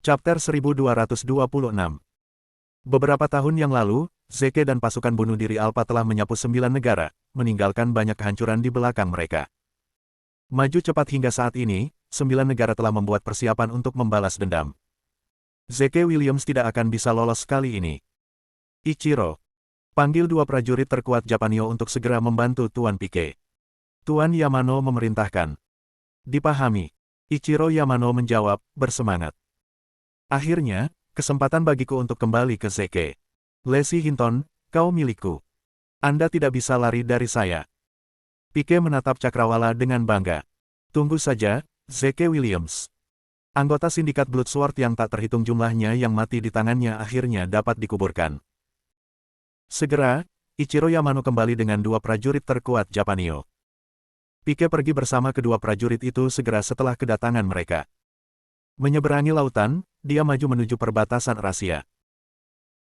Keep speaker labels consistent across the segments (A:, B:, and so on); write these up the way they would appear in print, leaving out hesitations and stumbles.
A: Chapter 1226. Beberapa tahun yang lalu, Zeke dan pasukan bunuh diri Alpha telah menyapu 9 negara, meninggalkan banyak kehancuran di belakang mereka. Maju cepat hingga saat ini, 9 negara telah membuat persiapan untuk membalas dendam. Zeke Williams tidak akan bisa lolos kali ini. Ichiro, panggil 2 prajurit terkuat Japanio untuk segera membantu Tuan Pike. Tuan Yamano memerintahkan. Dipahami. Ichiro Yamano menjawab, bersemangat. Akhirnya, kesempatan bagiku untuk kembali ke Zeke. Lacey Hinton, kau milikku. Anda tidak bisa lari dari saya. Pike menatap Cakrawala dengan bangga. Tunggu saja, Zeke Williams. Anggota sindikat Bloodsword yang tak terhitung jumlahnya yang mati di tangannya akhirnya dapat dikuburkan. Segera, Ichiro Yamano kembali dengan 2 prajurit terkuat Japanio. Pike pergi bersama kedua prajurit itu segera setelah kedatangan mereka. Menyeberangi lautan, dia maju menuju perbatasan Rahasia.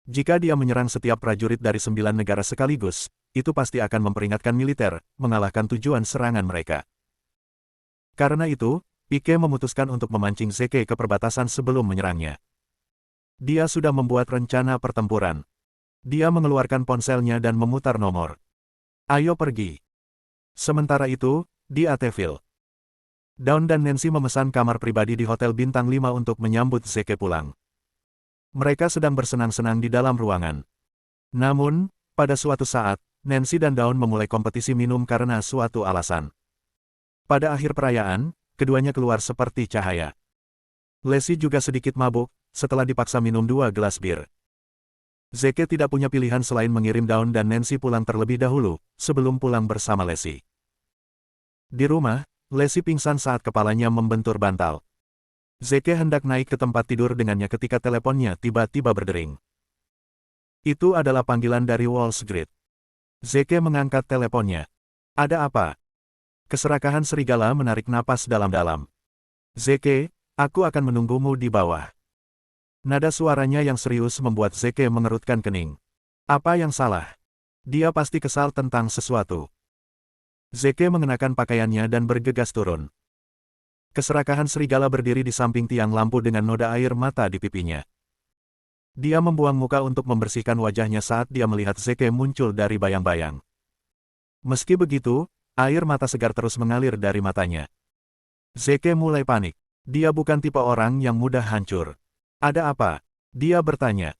A: Jika dia menyerang setiap prajurit dari 9 negara sekaligus, itu pasti akan memperingatkan militer, mengalahkan tujuan serangan mereka. Karena itu, Pike memutuskan untuk memancing Zeke ke perbatasan sebelum menyerangnya. Dia sudah membuat rencana pertempuran. Dia mengeluarkan ponselnya dan memutar nomor. Ayo pergi. Sementara itu, di Ateville. Dawn dan Nancy memesan kamar pribadi di Hotel Bintang 5 untuk menyambut Zeke pulang. Mereka sedang bersenang-senang di dalam ruangan. Namun, pada suatu saat, Nancy dan Dawn memulai kompetisi minum karena suatu alasan. Pada akhir perayaan, keduanya keluar seperti cahaya. Lacey juga sedikit mabuk, setelah dipaksa minum 2 gelas bir. Zeke tidak punya pilihan selain mengirim Dawn dan Nancy pulang terlebih dahulu, sebelum pulang bersama Lacey. Di rumah, Lacey pingsan saat kepalanya membentur bantal. Zeke hendak naik ke tempat tidur dengannya ketika teleponnya tiba-tiba berdering. Itu adalah panggilan dari Wall Street. Zeke mengangkat teleponnya. Ada apa? Keserakahan serigala menarik napas dalam-dalam. Zeke, aku akan menunggumu di bawah. Nada suaranya yang serius membuat Zeke mengerutkan kening. Apa yang salah? Dia pasti kesal tentang sesuatu. Zeke mengenakan pakaiannya dan bergegas turun. Keserakahan serigala berdiri di samping tiang lampu dengan noda air mata di pipinya. Dia membuang muka untuk membersihkan wajahnya saat dia melihat Zeke muncul dari bayang-bayang. Meski begitu, air mata segar terus mengalir dari matanya. Zeke mulai panik. Dia bukan tipe orang yang mudah hancur. Ada apa? Dia bertanya.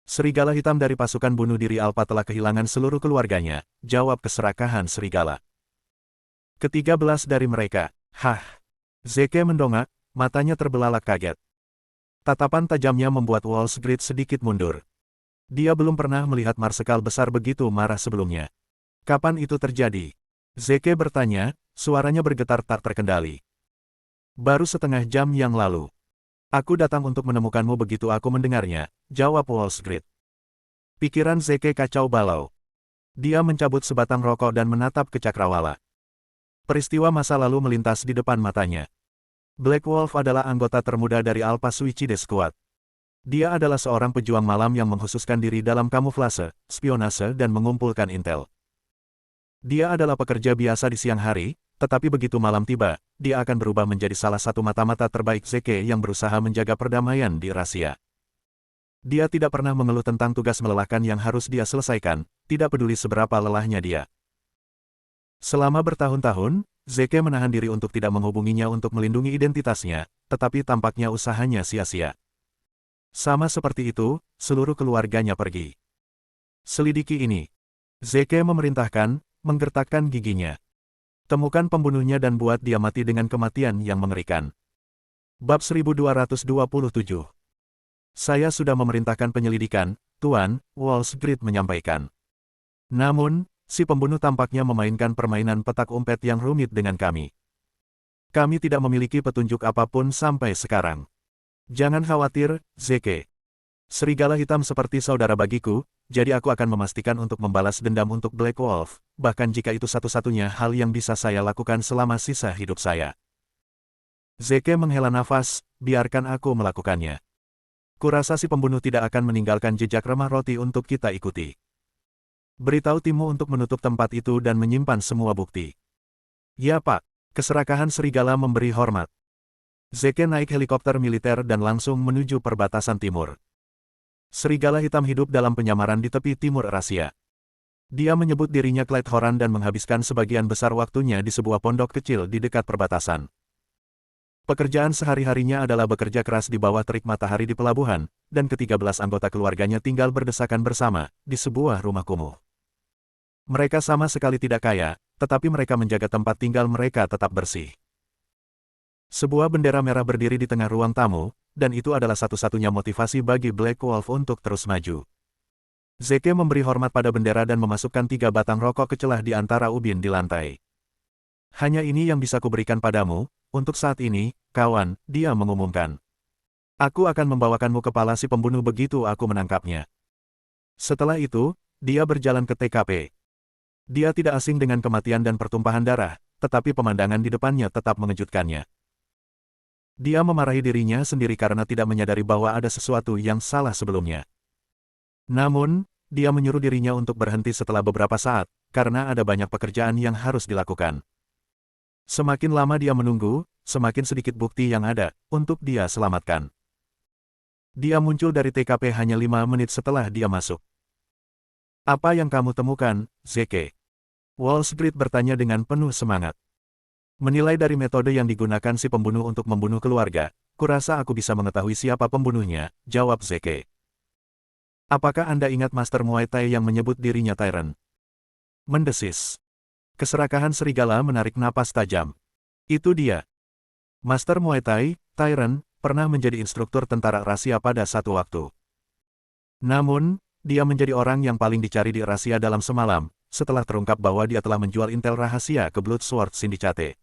A: Serigala hitam dari pasukan bunuh diri Alpha telah kehilangan seluruh keluarganya, jawab keserakahan serigala. Ke-13 dari mereka, hah. Zeke mendongak, matanya terbelalak kaget. Tatapan tajamnya membuat Wall Street sedikit mundur. Dia belum pernah melihat marsekal besar begitu marah sebelumnya. Kapan itu terjadi? Zeke bertanya, suaranya bergetar tak terkendali. Baru setengah jam yang lalu. Aku datang untuk menemukanmu begitu aku mendengarnya, jawab Wall Street. Pikiran Zeke kacau balau. Dia mencabut sebatang rokok dan menatap ke Cakrawala. Peristiwa masa lalu melintas di depan matanya. Black Wolf adalah anggota termuda dari Alpha Suicide Squad. Dia adalah seorang pejuang malam yang mengkhususkan diri dalam kamuflase, spionase dan mengumpulkan intel. Dia adalah pekerja biasa di siang hari, tetapi begitu malam tiba, dia akan berubah menjadi salah satu mata-mata terbaik Zeke yang berusaha menjaga perdamaian di Rahasia. Dia tidak pernah mengeluh tentang tugas melelahkan yang harus dia selesaikan, tidak peduli seberapa lelahnya dia. Selama bertahun-tahun, Zeke menahan diri untuk tidak menghubunginya untuk melindungi identitasnya, tetapi tampaknya usahanya sia-sia. Sama seperti itu, seluruh keluarganya pergi. Selidiki ini. Zeke memerintahkan, menggertakkan giginya. Temukan pembunuhnya dan buat dia mati dengan kematian yang mengerikan. Bab 1227. Saya sudah memerintahkan penyelidikan, Tuan, Wall Street menyampaikan. Namun, si pembunuh tampaknya memainkan permainan petak umpet yang rumit dengan kami. Kami tidak memiliki petunjuk apapun sampai sekarang. Jangan khawatir, Zeke. Serigala hitam seperti saudara bagiku, jadi aku akan memastikan untuk membalas dendam untuk Black Wolf, bahkan jika itu satu-satunya hal yang bisa saya lakukan selama sisa hidup saya. Zeke menghela nafas, biarkan aku melakukannya. Kurasa si pembunuh tidak akan meninggalkan jejak remah roti untuk kita ikuti. Beritahu timmu untuk menutup tempat itu dan menyimpan semua bukti. Ya Pak, keserakahan serigala memberi hormat. Zeke naik helikopter militer dan langsung menuju perbatasan timur. Serigala hitam hidup dalam penyamaran di tepi timur Rahasia. Dia menyebut dirinya Clyde Horan dan menghabiskan sebagian besar waktunya di sebuah pondok kecil di dekat perbatasan. Pekerjaan sehari-harinya adalah bekerja keras di bawah terik matahari di pelabuhan, dan ke-13 anggota keluarganya tinggal berdesakan bersama, di sebuah rumah kumuh. Mereka sama sekali tidak kaya, tetapi mereka menjaga tempat tinggal mereka tetap bersih. Sebuah bendera merah berdiri di tengah ruang tamu, dan itu adalah satu-satunya motivasi bagi Black Wolf untuk terus maju. Zeke memberi hormat pada bendera dan memasukkan 3 batang rokok ke celah di antara ubin di lantai. Hanya ini yang bisa kuberikan padamu, untuk saat ini, kawan, dia mengumumkan. Aku akan membawakanmu kepala si pembunuh begitu aku menangkapnya. Setelah itu, dia berjalan ke TKP. Dia tidak asing dengan kematian dan pertumpahan darah, tetapi pemandangan di depannya tetap mengejutkannya. Dia memarahi dirinya sendiri karena tidak menyadari bahwa ada sesuatu yang salah sebelumnya. Namun, dia menyuruh dirinya untuk berhenti setelah beberapa saat, karena ada banyak pekerjaan yang harus dilakukan. Semakin lama dia menunggu, semakin sedikit bukti yang ada, untuk dia selamatkan. Dia muncul dari TKP hanya 5 menit setelah dia masuk. Apa yang kamu temukan, Zeke? Wall Street bertanya dengan penuh semangat. Menilai dari metode yang digunakan si pembunuh untuk membunuh keluarga, kurasa aku bisa mengetahui siapa pembunuhnya, jawab Zeke. Apakah Anda ingat Master Muay Thai yang menyebut dirinya Tyrant? Mendesis. Keserakahan serigala menarik napas tajam. Itu dia. Master Muay Thai, Tyrant, pernah menjadi instruktur tentara rahasia pada satu waktu. Namun, dia menjadi orang yang paling dicari di rahasia dalam semalam, setelah terungkap bahwa dia telah menjual intel rahasia ke Bloodsword Syndicate.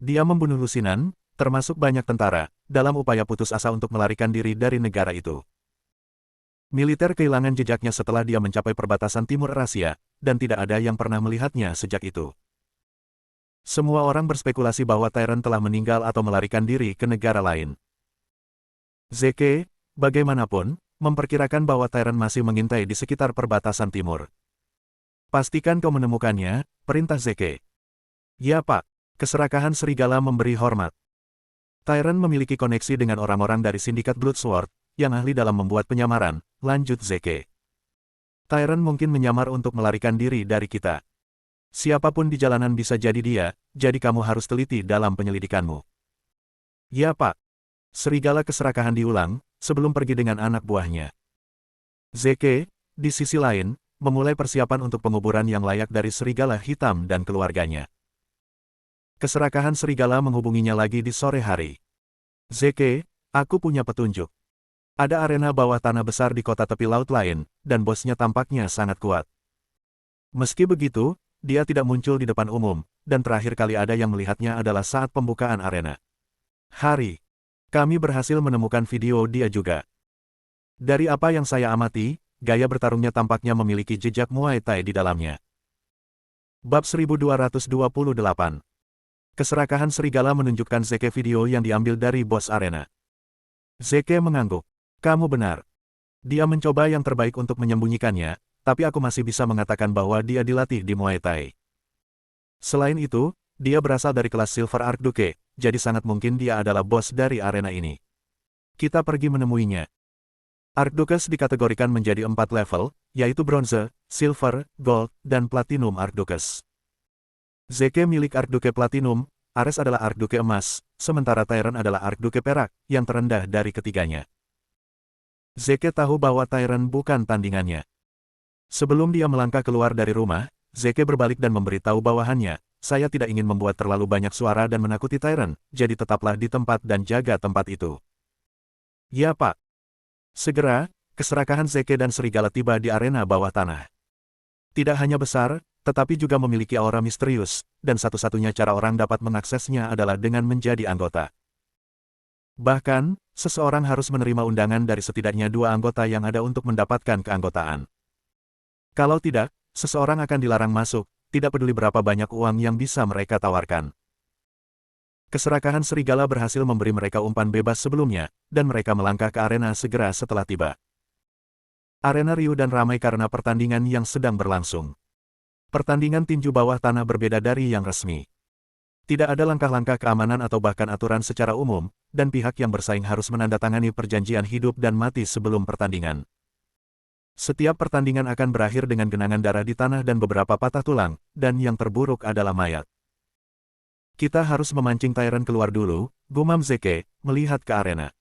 A: Dia membunuh lusinan, termasuk banyak tentara, dalam upaya putus asa untuk melarikan diri dari negara itu. Militer kehilangan jejaknya setelah dia mencapai perbatasan timur Rahasia, dan tidak ada yang pernah melihatnya sejak itu. Semua orang berspekulasi bahwa Tyrant telah meninggal atau melarikan diri ke negara lain. Zeke, bagaimanapun, memperkirakan bahwa Tyrant masih mengintai di sekitar perbatasan timur. Pastikan kau menemukannya, perintah Zeke. Ya Pak, keserakahan serigala memberi hormat. Tyrant memiliki koneksi dengan orang-orang dari sindikat Bloodsword, yang ahli dalam membuat penyamaran, lanjut Zeke. Tyrant mungkin menyamar untuk melarikan diri dari kita. Siapapun di jalanan bisa jadi dia, jadi kamu harus teliti dalam penyelidikanmu. Ya Pak. Serigala keserakahan diulang, sebelum pergi dengan anak buahnya. Zeke, di sisi lain, memulai persiapan untuk penguburan yang layak dari serigala hitam dan keluarganya. Keserakahan serigala menghubunginya lagi di sore hari. Zeke, aku punya petunjuk. Ada arena bawah tanah besar di kota tepi laut lain, dan bosnya tampaknya sangat kuat. Meski begitu, dia tidak muncul di depan umum, dan terakhir kali ada yang melihatnya adalah saat pembukaan arena. Hari. Kami berhasil menemukan video dia juga. Dari apa yang saya amati, gaya bertarungnya tampaknya memiliki jejak Muay Thai di dalamnya. Bab 1228. Keserakahan serigala menunjukkan Zeke video yang diambil dari bos arena. Zeke mengangguk. Kamu benar. Dia mencoba yang terbaik untuk menyembunyikannya, tapi aku masih bisa mengatakan bahwa dia dilatih di Muay Thai. Selain itu, dia berasal dari kelas Silver Archduke, jadi sangat mungkin dia adalah bos dari arena ini. Kita pergi menemuinya. Archdukes dikategorikan menjadi 4 level, yaitu Bronze, Silver, Gold, dan Platinum Archdukes. Zeke milik Archduke Platinum, Ares adalah Archduke Emas, sementara Tyrant adalah Archduke Perak, yang terendah dari ketiganya. Zeke tahu bahwa Tyrant bukan tandingannya. Sebelum dia melangkah keluar dari rumah, Zeke berbalik dan memberitahu bawahannya, saya tidak ingin membuat terlalu banyak suara dan menakuti Tyrant, jadi tetaplah di tempat dan jaga tempat itu. Ya Pak. Segera, keserakahan Zeke dan serigala tiba di arena bawah tanah. Tidak hanya besar, tetapi juga memiliki aura misterius, dan satu-satunya cara orang dapat mengaksesnya adalah dengan menjadi anggota. Bahkan, seseorang harus menerima undangan dari setidaknya 2 anggota yang ada untuk mendapatkan keanggotaan. Kalau tidak, seseorang akan dilarang masuk, tidak peduli berapa banyak uang yang bisa mereka tawarkan. Keserakahan serigala berhasil memberi mereka umpan bebas sebelumnya, dan mereka melangkah ke arena segera setelah tiba. Arena riuh dan ramai karena pertandingan yang sedang berlangsung. Pertandingan tinju bawah tanah berbeda dari yang resmi. Tidak ada langkah-langkah keamanan atau bahkan aturan secara umum, dan pihak yang bersaing harus menandatangani perjanjian hidup dan mati sebelum pertandingan. Setiap pertandingan akan berakhir dengan genangan darah di tanah dan beberapa patah tulang, dan yang terburuk adalah mayat. Kita harus memancing Tyrant keluar dulu, gumam Zeke, melihat ke arena.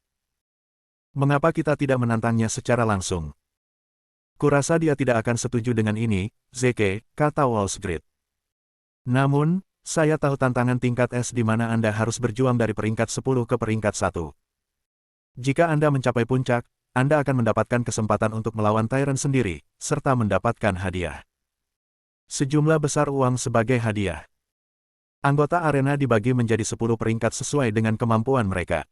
A: Mengapa kita tidak menantangnya secara langsung? Kurasa dia tidak akan setuju dengan ini, Zeke, kata Wallsgrid. Namun, saya tahu tantangan tingkat S di mana Anda harus berjuang dari peringkat 10 ke peringkat 1. Jika Anda mencapai puncak, Anda akan mendapatkan kesempatan untuk melawan Tyrant sendiri, serta mendapatkan hadiah. Sejumlah besar uang sebagai hadiah. Anggota arena dibagi menjadi 10 peringkat sesuai dengan kemampuan mereka.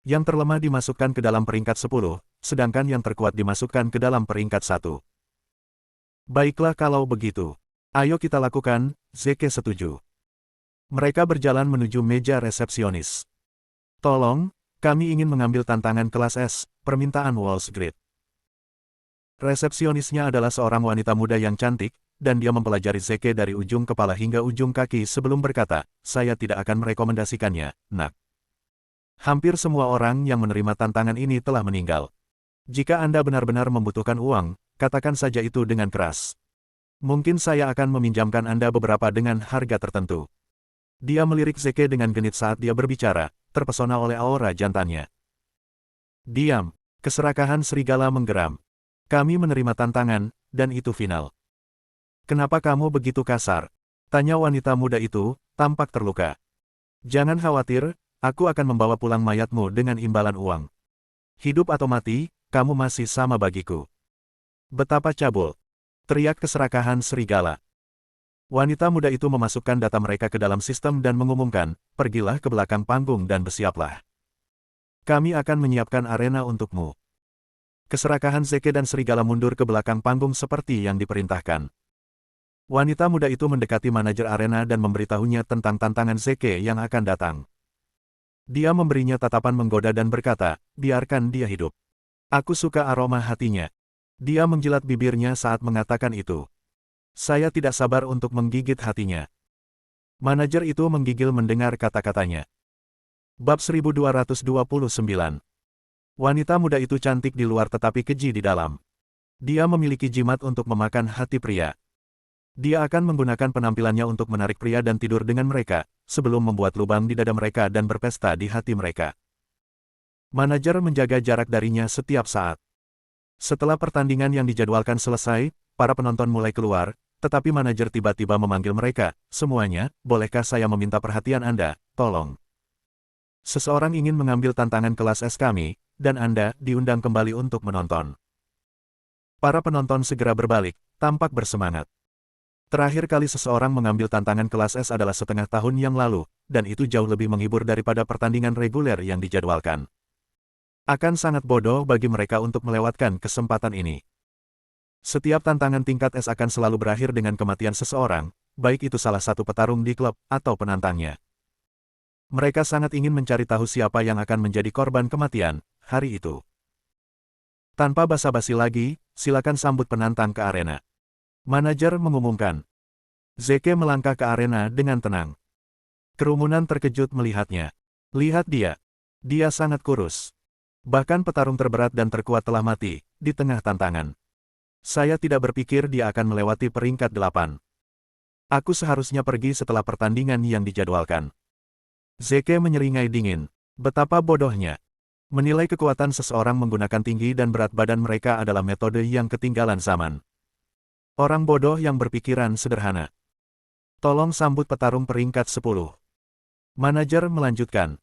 A: Yang terlemah dimasukkan ke dalam peringkat 10, sedangkan yang terkuat dimasukkan ke dalam peringkat 1. Baiklah kalau begitu. Ayo kita lakukan, Zeke setuju. Mereka berjalan menuju meja resepsionis. Tolong, kami ingin mengambil tantangan kelas S, permintaan Wallsgrid. Resepsionisnya adalah seorang wanita muda yang cantik, dan dia mempelajari Zeke dari ujung kepala hingga ujung kaki sebelum berkata, saya tidak akan merekomendasikannya, nak. Hampir semua orang yang menerima tantangan ini telah meninggal. Jika Anda benar-benar membutuhkan uang, katakan saja itu dengan keras. Mungkin saya akan meminjamkan Anda beberapa dengan harga tertentu. Dia melirik Zeke dengan genit saat dia berbicara, terpesona oleh aura jantannya. Diam, keserakahan serigala menggeram. Kami menerima tantangan, dan itu final. Kenapa kamu begitu kasar? Tanya wanita muda itu, tampak terluka. Jangan khawatir, aku akan membawa pulang mayatmu dengan imbalan uang. Hidup atau mati, kamu masih sama bagiku. Betapa cabul! Teriak keserakahan serigala. Wanita muda itu memasukkan data mereka ke dalam sistem dan mengumumkan, pergilah ke belakang panggung dan bersiaplah. Kami akan menyiapkan arena untukmu. Keserakahan Zeke dan serigala mundur ke belakang panggung seperti yang diperintahkan. Wanita muda itu mendekati manajer arena dan memberitahunya tentang tantangan Zeke yang akan datang. Dia memberinya tatapan menggoda dan berkata, biarkan dia hidup. Aku suka aroma hatinya. Dia menjilat bibirnya saat mengatakan itu. Saya tidak sabar untuk menggigit hatinya. Manajer itu menggigil mendengar kata-katanya. Bab 1229. Wanita muda itu cantik di luar tetapi keji di dalam. Dia memiliki jimat untuk memakan hati pria. Dia akan menggunakan penampilannya untuk menarik pria dan tidur dengan mereka, sebelum membuat lubang di dada mereka dan berpesta di hati mereka. Manajer menjaga jarak darinya setiap saat. Setelah pertandingan yang dijadwalkan selesai, para penonton mulai keluar, tetapi manajer tiba-tiba memanggil mereka, semuanya, bolehkah saya meminta perhatian Anda, tolong. Seseorang ingin mengambil tantangan kelas S kami, dan Anda diundang kembali untuk menonton. Para penonton segera berbalik, tampak bersemangat. Terakhir kali seseorang mengambil tantangan kelas S adalah setengah tahun yang lalu, dan itu jauh lebih menghibur daripada pertandingan reguler yang dijadwalkan. Akan sangat bodoh bagi mereka untuk melewatkan kesempatan ini. Setiap tantangan tingkat S akan selalu berakhir dengan kematian seseorang, baik itu salah satu petarung di klub atau penantangnya. Mereka sangat ingin mencari tahu siapa yang akan menjadi korban kematian hari itu. Tanpa basa-basi lagi, silakan sambut penantang ke arena. Manajer mengumumkan. Zeke melangkah ke arena dengan tenang. Kerumunan terkejut melihatnya. Lihat dia. Dia sangat kurus. Bahkan petarung terberat dan terkuat telah mati di tengah tantangan. Saya tidak berpikir dia akan melewati peringkat 8. Aku seharusnya pergi setelah pertandingan yang dijadwalkan. Zeke menyeringai dingin. Betapa bodohnya. Menilai kekuatan seseorang menggunakan tinggi dan berat badan mereka adalah metode yang ketinggalan zaman. Orang bodoh yang berpikiran sederhana. Tolong sambut petarung peringkat 10. Manajer melanjutkan.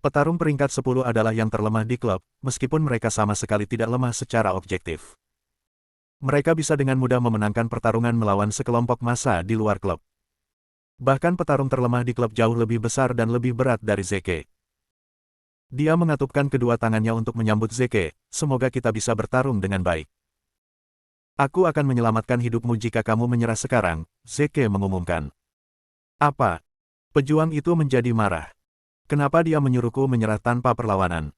A: Petarung peringkat 10 adalah yang terlemah di klub, meskipun mereka sama sekali tidak lemah secara objektif. Mereka bisa dengan mudah memenangkan pertarungan melawan sekelompok massa di luar klub. Bahkan petarung terlemah di klub jauh lebih besar dan lebih berat dari Zeke. Dia mengatupkan kedua tangannya untuk menyambut Zeke, semoga kita bisa bertarung dengan baik. Aku akan menyelamatkan hidupmu jika kamu menyerah sekarang, Zeke mengumumkan. Apa? Pejuang itu menjadi marah. Kenapa dia menyuruhku menyerah tanpa perlawanan?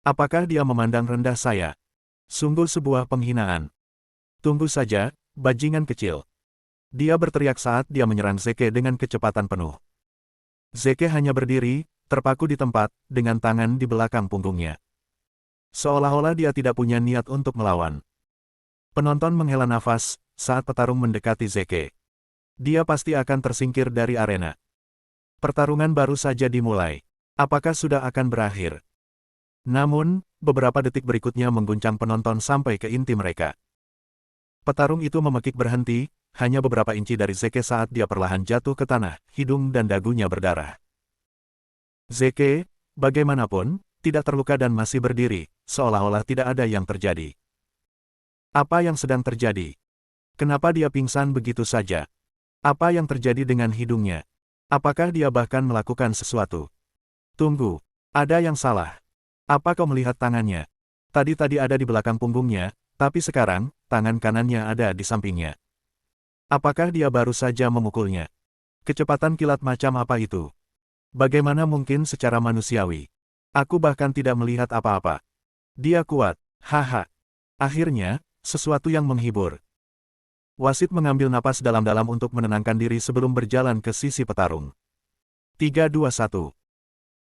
A: Apakah dia memandang rendah saya? Sungguh sebuah penghinaan. Tunggu saja, bajingan kecil. Dia berteriak saat dia menyerang Zeke dengan kecepatan penuh. Zeke hanya berdiri, terpaku di tempat, dengan tangan di belakang punggungnya. Seolah-olah dia tidak punya niat untuk melawan. Penonton menghela nafas saat petarung mendekati Zeke. Dia pasti akan tersingkir dari arena. Pertarungan baru saja dimulai. Apakah sudah akan berakhir? Namun, beberapa detik berikutnya mengguncang penonton sampai ke inti mereka. Petarung itu memekik berhenti, hanya beberapa inci dari Zeke saat dia perlahan jatuh ke tanah, hidung dan dagunya berdarah. Zeke, bagaimanapun, tidak terluka dan masih berdiri, seolah-olah tidak ada yang terjadi. Apa yang sedang terjadi? Kenapa dia pingsan begitu saja? Apa yang terjadi dengan hidungnya? Apakah dia bahkan melakukan sesuatu? Tunggu, ada yang salah. Apa kau melihat tangannya? Tadi ada di belakang punggungnya, tapi sekarang, tangan kanannya ada di sampingnya. Apakah dia baru saja memukulnya? Kecepatan kilat macam apa itu? Bagaimana mungkin secara manusiawi? Aku bahkan tidak melihat apa-apa. Dia kuat, haha. Akhirnya, sesuatu yang menghibur. Wasit mengambil napas dalam-dalam untuk menenangkan diri sebelum berjalan ke sisi petarung. 3-2-1.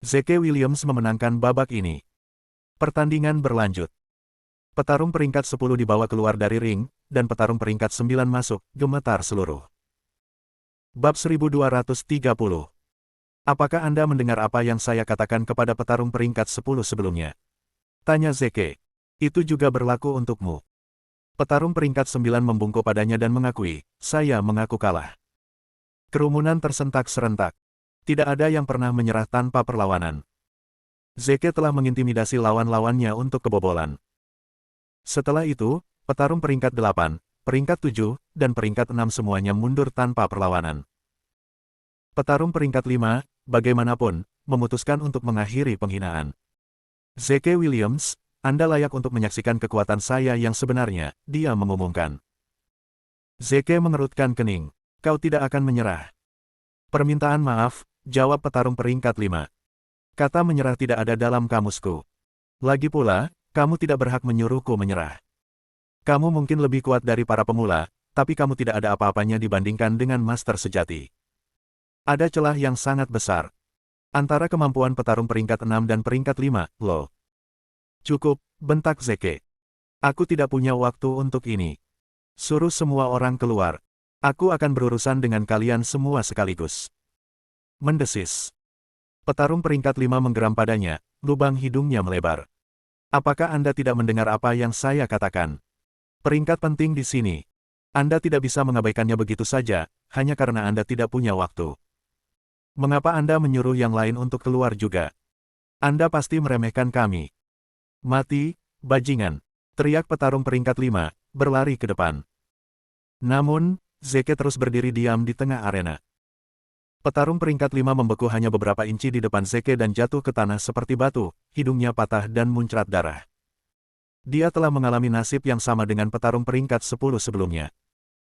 A: Zeke Williams memenangkan babak ini. Pertandingan berlanjut. Petarung peringkat 10 dibawa keluar dari ring, dan petarung peringkat 9 masuk, gemetar seluruh. Bab 1230. Apakah Anda mendengar apa yang saya katakan kepada petarung peringkat 10 sebelumnya? Tanya Zeke. Itu juga berlaku untukmu. Petarung peringkat 9 membungkuk padanya dan mengakui, saya mengaku kalah. Kerumunan tersentak serentak. Tidak ada yang pernah menyerah tanpa perlawanan. Zeke telah mengintimidasi lawan-lawannya untuk kebobolan. Setelah itu, petarung peringkat 8, peringkat 7, dan peringkat 6 semuanya mundur tanpa perlawanan. Petarung peringkat 5, bagaimanapun, memutuskan untuk mengakhiri penghinaan. Zeke Williams, Anda layak untuk menyaksikan kekuatan saya yang sebenarnya, dia mengumumkan. Zeke mengerutkan kening. Kau tidak akan menyerah. Permintaan maaf, jawab petarung peringkat 5. Kata menyerah tidak ada dalam kamusku. Lagi pula, kamu tidak berhak menyuruhku menyerah. Kamu mungkin lebih kuat dari para pemula, tapi kamu tidak ada apa-apanya dibandingkan dengan master sejati. Ada celah yang sangat besar antara kemampuan petarung peringkat 6 dan peringkat 5, loh. Cukup, bentak Zeke. Aku tidak punya waktu untuk ini. Suruh semua orang keluar. Aku akan berurusan dengan kalian semua sekaligus. Mendesis. Petarung peringkat 5 menggeram padanya, lubang hidungnya melebar. Apakah Anda tidak mendengar apa yang saya katakan? Peringkat penting di sini. Anda tidak bisa mengabaikannya begitu saja, hanya karena Anda tidak punya waktu. Mengapa Anda menyuruh yang lain untuk keluar juga? Anda pasti meremehkan kami. Mati, bajingan, teriak petarung peringkat 5, berlari ke depan. Namun, Zeke terus berdiri diam di tengah arena. Petarung peringkat 5 membeku hanya beberapa inci di depan Zeke dan jatuh ke tanah seperti batu, hidungnya patah dan muncrat darah. Dia telah mengalami nasib yang sama dengan petarung peringkat 10 sebelumnya.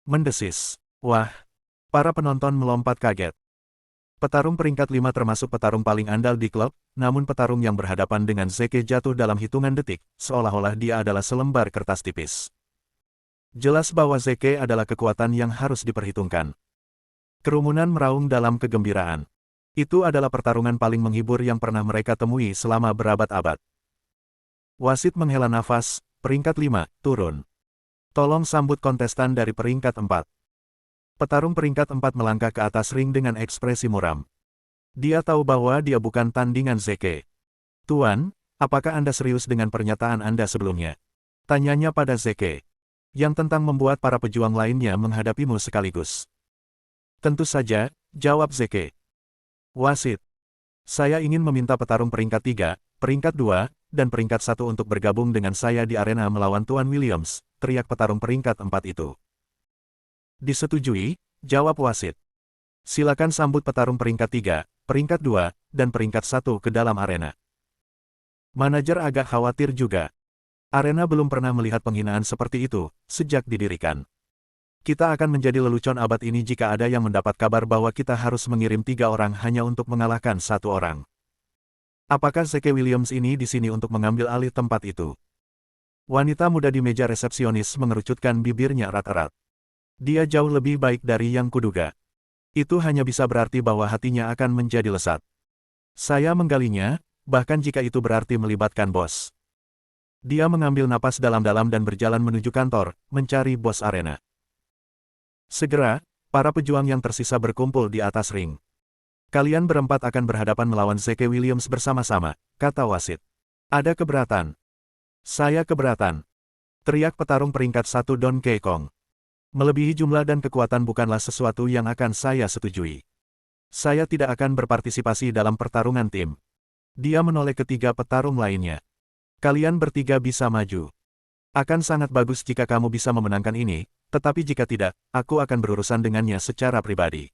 A: Mendesis. Wah! Para penonton melompat kaget. Petarung peringkat 5 termasuk petarung paling andal di klub, namun petarung yang berhadapan dengan Zeke jatuh dalam hitungan detik, seolah-olah dia adalah selembar kertas tipis. Jelas bahwa Zeke adalah kekuatan yang harus diperhitungkan. Kerumunan meraung dalam kegembiraan. Itu adalah pertarungan paling menghibur yang pernah mereka temui selama berabad-abad. Wasit menghela nafas, peringkat 5, turun. Tolong sambut kontestan dari peringkat 4. Petarung peringkat 4 melangkah ke atas ring dengan ekspresi muram. Dia tahu bahwa dia bukan tandingan Zeke. Tuan, apakah Anda serius dengan pernyataan Anda sebelumnya? Tanyanya pada Zeke. Yang tentang membuat para pejuang lainnya menghadapimu sekaligus. Tentu saja, jawab Zeke. Wasit. Saya ingin meminta petarung peringkat 3, peringkat 2, dan peringkat 1 untuk bergabung dengan saya di arena melawan Tuan Williams, teriak petarung peringkat 4 itu. Disetujui, jawab wasit. Silakan sambut petarung peringkat 3, peringkat 2, dan peringkat 1 ke dalam arena. Manajer agak khawatir juga. Arena belum pernah melihat penghinaan seperti itu, sejak didirikan. Kita akan menjadi lelucon abad ini jika ada yang mendapat kabar bahwa kita harus mengirim 3 orang hanya untuk mengalahkan 1 orang. Apakah Zeke Williams ini di sini untuk mengambil alih tempat itu? Wanita muda di meja resepsionis mengerucutkan bibirnya erat-erat. Dia jauh lebih baik dari yang kuduga. Itu hanya bisa berarti bahwa hatinya akan menjadi lesat. Saya menggalinya, bahkan jika itu berarti melibatkan bos. Dia mengambil napas dalam-dalam dan berjalan menuju kantor, mencari bos arena. Segera, para pejuang yang tersisa berkumpul di atas ring. Kalian berempat akan berhadapan melawan Zeke Williams bersama-sama, kata wasit. Ada keberatan. Saya keberatan. Teriak petarung peringkat 1 Don Kekong. Melebihi jumlah dan kekuatan bukanlah sesuatu yang akan saya setujui. Saya tidak akan berpartisipasi dalam pertarungan tim. Dia menoleh ketiga petarung lainnya. Kalian bertiga bisa maju. Akan sangat bagus jika kamu bisa memenangkan ini, tetapi jika tidak, aku akan berurusan dengannya secara pribadi.